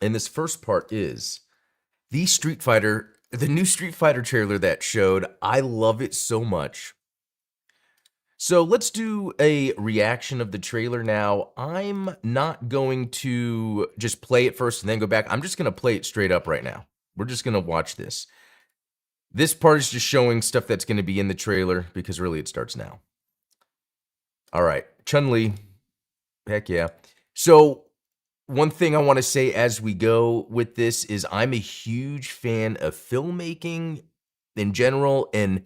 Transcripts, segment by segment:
And this first part is the new Street Fighter trailer that showed. I love it so much. So let's do a reaction of the trailer now. I'm not going to just play it first and then go back. I'm just going to play it straight up right now. We're just going to watch this. This part is just showing stuff that's going to be in the trailer because really it starts now. All right, Chun-Li. Heck yeah. So one thing I want to say as we go with this is I'm a huge fan of filmmaking in general. And,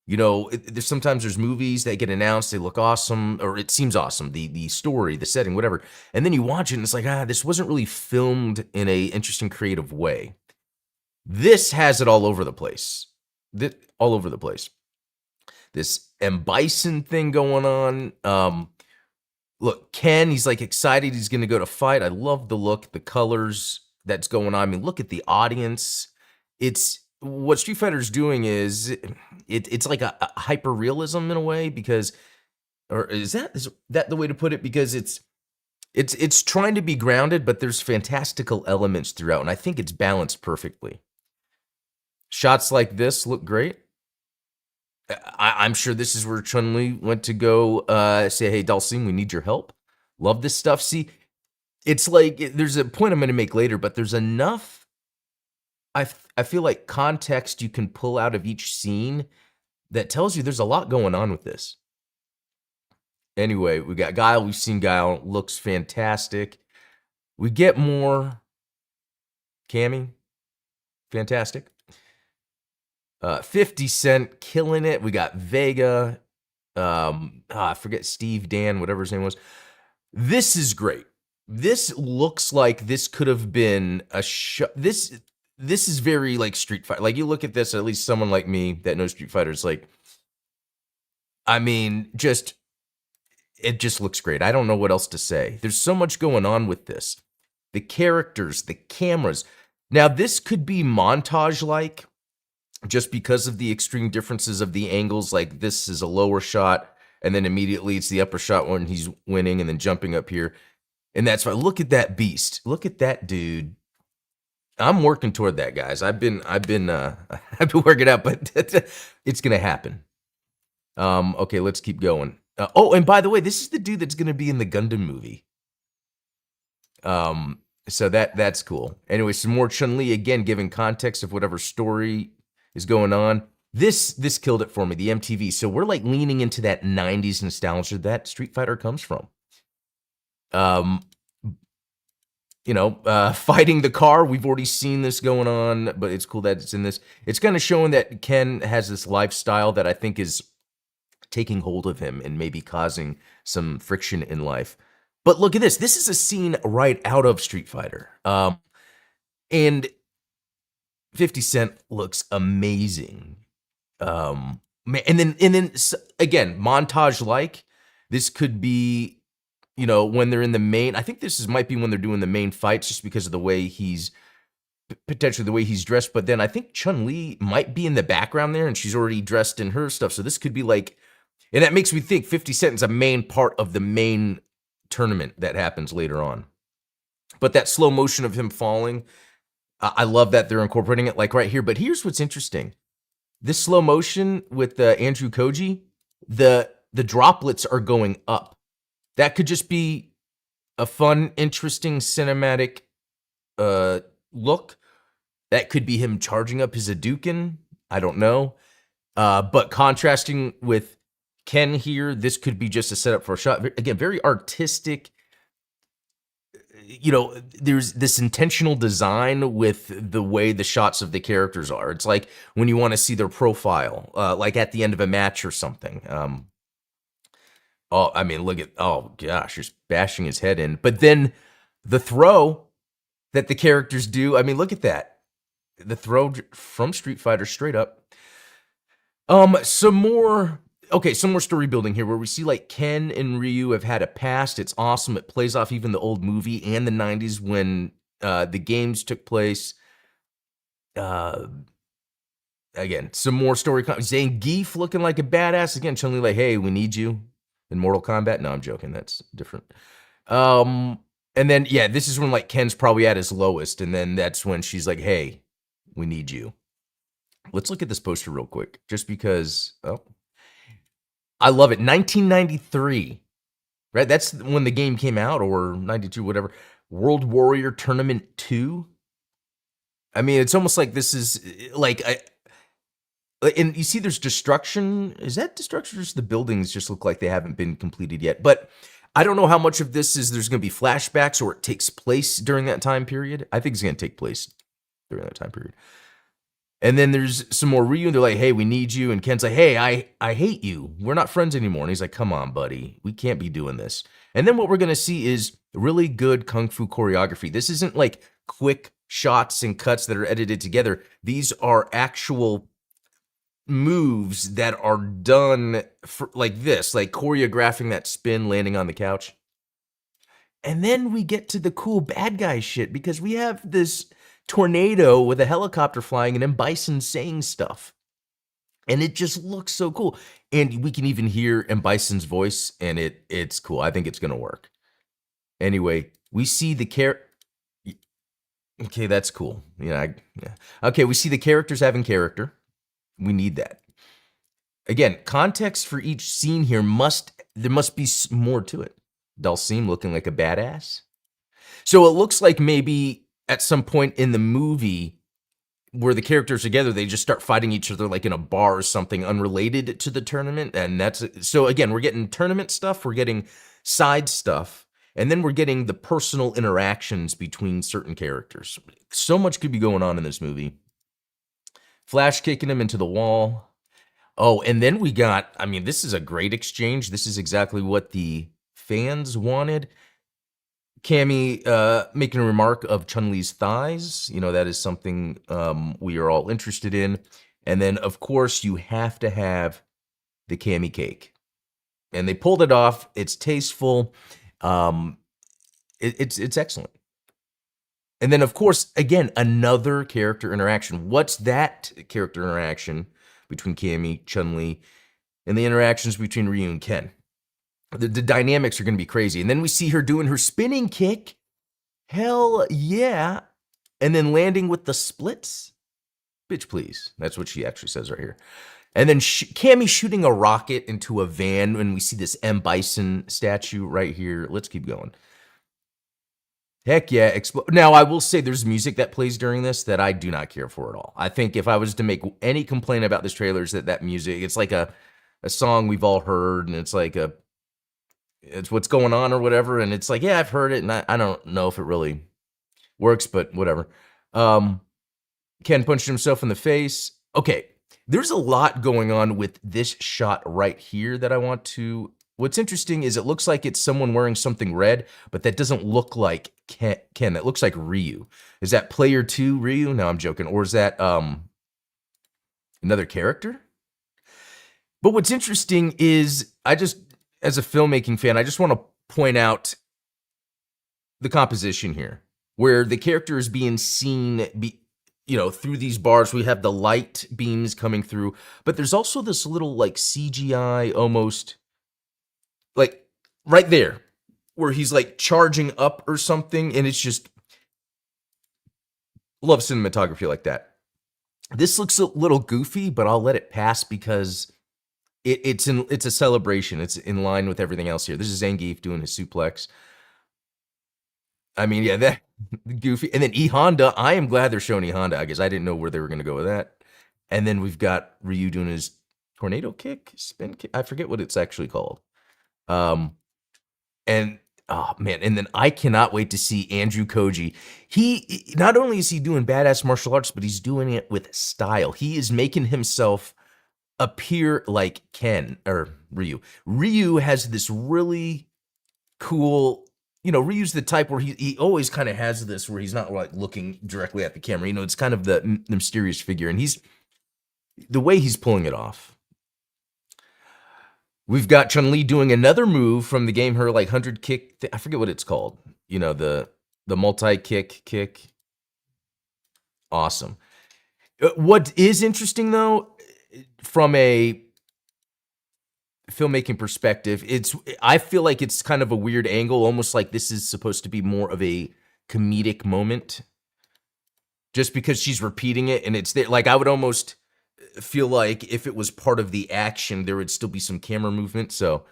there's sometimes there's movies that get announced, they look awesome, or it seems awesome, the story, the setting, whatever. And then you watch it and it's like, this wasn't really filmed in a interesting, creative way. This has it all over the place. All over the place. This M. Bison thing going on. Look, Ken, he's like excited. He's going to go to fight. I love the look, the colors that's going on. I mean, look at the audience. It's what Street Fighter's doing is it's like a hyper realism in a way because, or is that the way to put it? Because it's trying to be grounded, but there's fantastical elements throughout, and I think it's balanced perfectly. Shots like this look great. I'm sure this is where Chun-Li went to go say, hey, Dalsim, we need your help. Love this stuff. See, it's like there's a point I'm going to make later, but there's enough, I feel like, context you can pull out of each scene that tells you there's a lot going on with this. Anyway, we got Guile. We've seen Guile. Looks fantastic. We get more Cammy. Fantastic. 50 Cent killing it. We got Vega. I forget Steve, Dan, whatever his name was. This is great. This looks like this could have been a show. This is very like Street Fighter. Like you look at this, at least someone like me that knows Street Fighter is like, I mean, it just looks great. I don't know what else to say. There's so much going on with this. The characters, the cameras. Now, this could be montage-like, just because of the extreme differences of the angles. Like this is a lower shot, and then immediately it's the upper shot when he's winning and then jumping up here. And that's why, look at that beast. Look at that dude. I'm working toward that, guys. I've been working out, but it's gonna happen. Okay, let's keep going. Oh, and by the way, this is the dude that's gonna be in the Gundam movie. So that's cool. Anyway, some more Chun-Li, again, giving context of whatever story is going on. This killed it for me, the MTV. So we're like leaning into that 90s nostalgia that Street Fighter comes from. Fighting the car, we've already seen this going on, but it's cool that it's in this. It's kind of showing that Ken has this lifestyle that I think is taking hold of him and maybe causing some friction in life. But look at this. This is a scene right out of Street Fighter. And 50 Cent looks amazing. And then again, montage-like. This could be, when they're in the main. I think might be when they're doing the main fights, just because of the way he's potentially the way he's dressed. But then I think Chun-Li might be in the background there, and she's already dressed in her stuff. So this could be like, and that makes me think 50 Cent is a main part of the main tournament that happens later on. But that slow motion of him falling, I love that they're incorporating it like right here. But here's what's interesting. This slow motion with Andrew Koji, the droplets are going up. That could just be a fun, interesting cinematic look. That could be him charging up his Hadouken. I don't know. But contrasting with Ken here, this could be just a setup for a shot. Again, very artistic. There's this intentional design with the way the shots of the characters are. It's like when you want to see their profile, like at the end of a match or something. Oh gosh, just bashing his head in. But then the throw that the characters do, I mean, look at that. The throw from Street Fighter straight up. Some more story building here where we see like Ken and Ryu have had a past. It's awesome. It plays off even the old movie and the 90s when the games took place. Again, some more story. Zangief looking like a badass. Again, Chun-Li like, hey, we need you in Mortal Kombat. No, I'm joking. That's different. And then, yeah, this is when like Ken's probably at his lowest. And then that's when she's like, hey, we need you. Let's look at this poster real quick, just because, oh, I love it. 1993, right? That's when the game came out, or 92, whatever. World Warrior Tournament 2. I mean, it's almost like this is like, and you see there's destruction. Is that destruction or just the buildings just look like they haven't been completed yet? But I don't know how much of this is there's going to be flashbacks or it takes place during that time period. I think it's going to take place during that time period. And then there's some more Ryu, and they're like, hey, we need you. And Ken's like, hey, I hate you. We're not friends anymore. And he's like, come on, buddy. We can't be doing this. And then what we're going to see is really good kung fu choreography. This isn't like quick shots and cuts that are edited together. These are actual moves that are done for, like this, like choreographing that spin, landing on the couch. And then we get to the cool bad guy shit because we have this tornado with a helicopter flying and then Bison saying stuff. And it just looks so cool. And we can even hear M. Bison's voice, and it's cool. I think it's going to work. Anyway, we see the Okay, that's cool. Yeah. Okay, we see the characters having character. We need that. Again, context for each scene here there must be more to it. Dalsim looking like a badass. So it looks like maybe at some point in the movie where the characters together, they just start fighting each other like in a bar or something unrelated to the tournament. And that's so again, we're getting tournament stuff, we're getting side stuff, and then we're getting the personal interactions between certain characters. So much could be going on in this movie. Flash kicking him into the wall. Oh, and then we got, I mean, this is a great exchange. This is exactly what the fans wanted. Cammy making a remark of Chun-Li's thighs. You know, that is something we are all interested in. And then, of course, you have to have the Cammy cake. And they pulled it off. It's tasteful. It's excellent. And then, of course, again, another character interaction. What's that character interaction between Cammy, Chun-Li, and the interactions between Ryu and Ken? The dynamics are going to be crazy. And then we see her doing her spinning kick. Hell yeah. And then landing with the splits. Bitch, please. That's what she actually says right here. And then Cammy shooting a rocket into a van when we see this M. Bison statue right here. Let's keep going. Heck yeah. Now, I will say there's music that plays during this that I do not care for at all. I think if I was to make any complaint about this trailer is that music, it's like a song we've all heard, and it's like it's what's going on or whatever. And it's like, yeah, I've heard it, and I don't know if it really works, but whatever. Ken punched himself in the face. Okay, there's a lot going on with this shot right here that I want to... What's interesting is it looks like it's someone wearing something red, but that doesn't look like Ken. That looks like Ryu. Is that player 2 Ryu? No, I'm joking. Or is that another character? But what's interesting is as a filmmaking fan, I just want to point out the composition here, where the character is being seen, through these bars. We have the light beams coming through, but there's also this little like CGI almost, like right there, where he's like charging up or something, and it's just love cinematography like that. This looks a little goofy, but I'll let it pass because it's a celebration. It's in line with everything else here. This is Zangief doing his suplex. I mean, yeah, that goofy. And then E Honda. I am glad they're showing E Honda because I didn't know where they were going to go with that. And then we've got Ryu doing his tornado kick, spin kick. I forget what it's actually called. And oh man, and then I cannot wait to see Andrew Koji. He not only is he doing badass martial arts, but he's doing it with style. He is making himself appear like Ken or Ryu. Ryu has this really cool, Ryu's the type where he always kind of has this where he's not like looking directly at the camera. It's kind of the mysterious figure, and the way he's pulling it off. We've got Chun-Li doing another move from the game, her like 100 kick. I forget what it's called. The multi-kick. Awesome. What is interesting though, from a filmmaking perspective, I feel like it's kind of a weird angle, almost like this is supposed to be more of a comedic moment, just because she's repeating it and it's there. Like I would almost feel like if it was part of the action, there would still be some camera movement. So,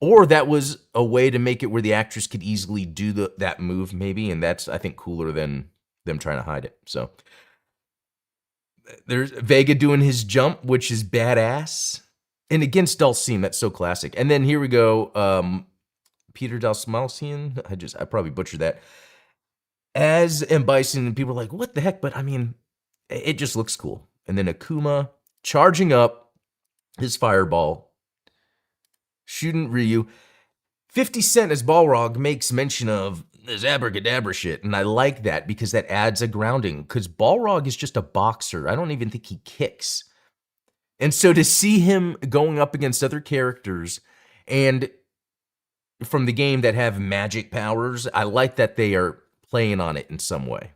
or that was a way to make it where the actress could easily do that move, maybe, and that's I think cooler than them trying to hide it. So there's Vega doing his jump, which is badass. And against Dulcine, that's so classic. And then here we go, Peter Dalsmalcian. I probably butchered that. As M. Bison, and people are like, what the heck? But I mean, it just looks cool. And then Akuma charging up his fireball, shooting Ryu. 50 Cent as Balrog makes mention of this abracadabra shit, and I like that because that adds a grounding, because Balrog is just a boxer. I don't even think he kicks. And so to see him going up against other characters and from the game that have magic powers, I like that they are playing on it in some way.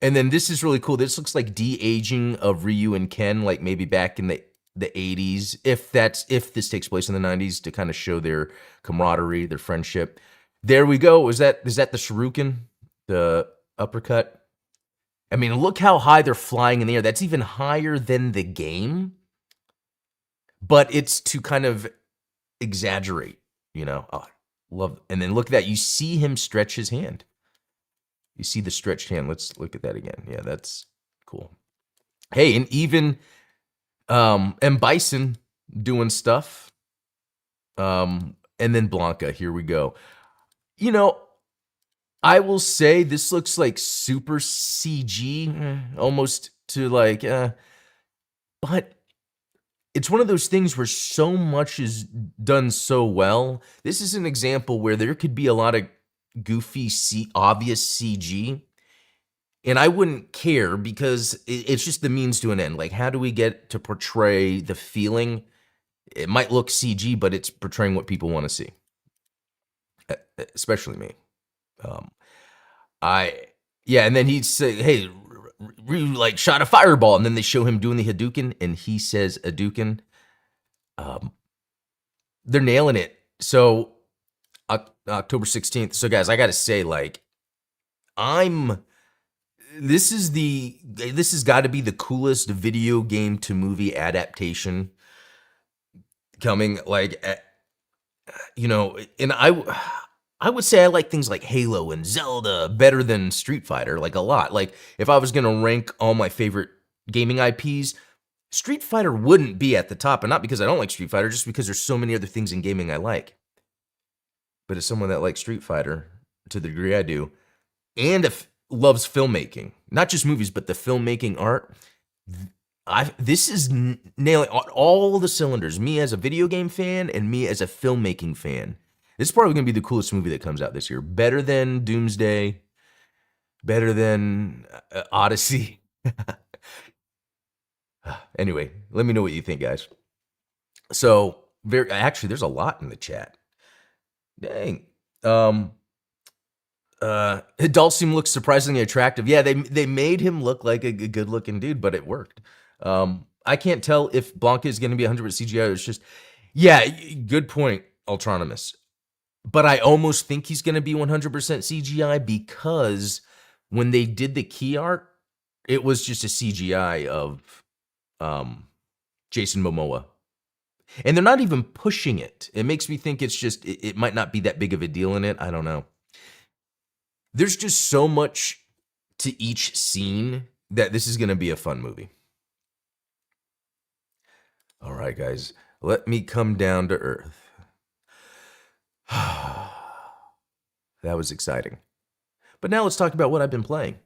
And then this is really cool. This looks like de-aging of Ryu and Ken, like maybe back in the 80s, if this takes place in the 90s, to kind of show their camaraderie, their friendship. There we go. Is that the shuriken, the uppercut? I mean, look how high they're flying in the air. That's even higher than the game, but it's to kind of exaggerate, you know. Oh, love. And then look at that. You see him stretch his hand. You see the stretched hand. Let's look at that again. Yeah, that's cool. Hey, and even M. Bison doing stuff. And then Blanca, here we go. You know, I will say this looks like super CG, almost to like, but it's one of those things where so much is done so well. This is an example where there could be a lot of goofy, obvious CG, and I wouldn't care because it's just the means to an end. Like, how do we get to portray the feeling? It might look CG, but it's portraying what people want to see, especially me. And then he'd say, hey, Ryu like shot a fireball, and then they show him doing the Hadouken, and he says Hadouken. They're nailing it. So October 16th. So guys, I gotta say, like, this has got to be the coolest video game to movie adaptation coming. Like, you know, and I would say I like things like Halo and Zelda better than Street Fighter, like a lot. Like, if I was going to rank all my favorite gaming IPs, Street Fighter wouldn't be at the top. And not because I don't like Street Fighter, just because there's so many other things in gaming I like. But as someone that likes Street Fighter to the degree I do, and loves filmmaking, not just movies, but the filmmaking art, this is nailing all the cylinders. Me as a video game fan and me as a filmmaking fan. This is probably going to be the coolest movie that comes out this year. Better than Doomsday. Better than Odyssey. Anyway, let me know what you think, guys. So, actually, there's a lot in the chat. Dang. Dulcim looks surprisingly attractive. Yeah, they made him look like a good-looking dude, but it worked. I can't tell if Blanca is going to be 100% CGI. It's just, yeah, good point, Ultronymous. But I almost think he's going to be 100% CGI because when they did the key art, it was just a CGI of Jason Momoa. And they're not even pushing it. It makes me think it's just, it might not be that big of a deal in it. I don't know. There's just so much to each scene that this is going to be a fun movie. All right, guys, let me come down to earth. That was exciting. But now let's talk about what I've been playing.